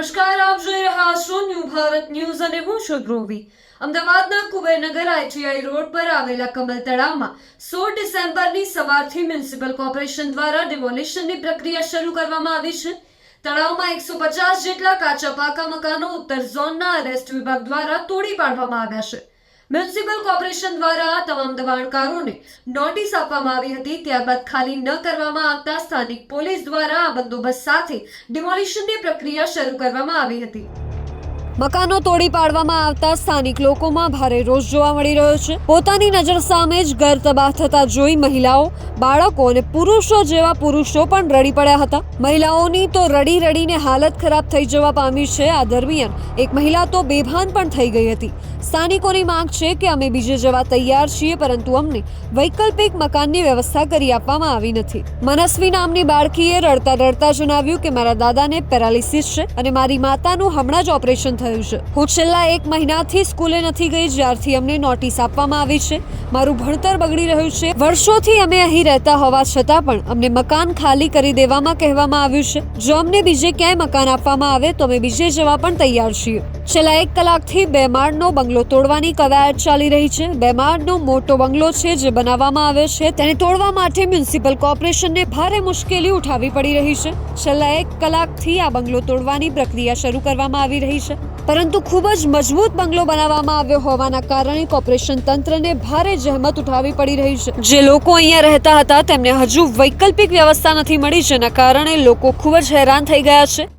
નમસ્કાર, આપ જોઈ રહ્યા છો ન્યૂ ભારત ન્યૂઝ અને હું છું ધ્રુવી। અમદાવાદના કુબેરનગર ITI રોડ પર આવેલા કમલ તળાવમાં 16 ડિસેમ્બરની સવારથી મ્યુનિસિપલ કોર્પોરેશન દ્વારા ડિમોલિશનની પ્રક્રિયા શરૂ કરવામાં આવી છે। તળાવમાં 150 જેટલા કાચા પાકા મકાનો ઉત્તર ઝોનના અરેસ્ટ વિભાગ દ્વારા તોડી પાડવામાં આવ્યા છે। મ્યુનિસિપલ કોર્પોરેશન દ્વારા તમામ દબાણકારોને નોટિસ આપવામાં આવી હતી। ત્યારબાદ ખાલી ન કરવામાં આવતા સ્થાનિક પોલીસ દ્વારા આ બંદોબસ્ત સાથે ડિમોલિશનની પ્રક્રિયા શરૂ કરવામાં આવી હતી। મકાનો તોડી પાડવામાં આવતા સ્થાનિક લોકોમાં ભારે રોષ જોવા મળી રહ્યો છે। પોતાની નજર સામે જ ઘર તબાહ થતા જોઈ મહિલાઓ, બાળકો અને પુરુષો જેવા પુરુષો પણ રડી પડ્યા હતા। મહિલાઓની તો રડી રડીને હાલત ખરાબ થઈ જવા પામી છે। આ દરમિયાન એક મહિલા તો બેભાન પણ થઈ ગઈ હતી। સ્થાનિકોની માંગ છે કે અમે બીજે જવા તૈયાર છીએ, પરંતુ અમને વૈકલ્પિક મકાનની વ્યવસ્થા કરી આપવામાં આવી નથી। મનસ્વી નામની બાળકીએ રડતા રડતા જણાવ્યું કે મારા દાદાને પેરાલિસિસ છે અને મારી માતાનું હમણાં જ ઓપરેશન થયું છે। હું છેલ્લા 1 મહિનાથી સ્કૂલે નથી ગઈ, જ્યારથી અમને નોટિસ આપવામાં આવી છે। મારું ભણતર બગડી રહ્યું છે। વર્ષોથી અમે અહીં રહેતા હોવા છતાં પણ અમને મકાન ખાલી કરી દેવામાં કહેવામાં આવ્યું છે। જો અમને બીજે ક્યાંય મકાન આપવામાં આવે તો અમે બીજે જવા પણ તૈયાર છીએ। છેલ્લા 1 કલાકથી 2 માળનો બંગલો તોડવાની કવાયત ચાલી રહી છે। 2 માળનો મોટો બંગલો છે જે બનાવવામાં આવ્યો છે, તેને તોડવા માટે મ્યુનિસિપલ કોર્પોરેશનને ભારે મુશ્કેલી ઉઠાવવી પડી રહી છે। છેલ્લા 1 કલાકથી આ બંગલો તોડવાની પ્રક્રિયા શરૂ કરવામાં આવી રહી છે, પરંતુ ખૂબ જ મજબૂત બંગલો બનાવવામાં આવ્યો હોવાના કારણે કોર્પોરેશન તંત્રને ભારે જહેમત ઉઠાવવી પડી રહી છે। જે લોકો અહીંયા રહેતા હતા તેમને હજુ વૈકલ્પિક વ્યવસ્થા નથી મળી, જેના કારણે લોકો ખૂબ જ હેરાન થઈ ગયા છે।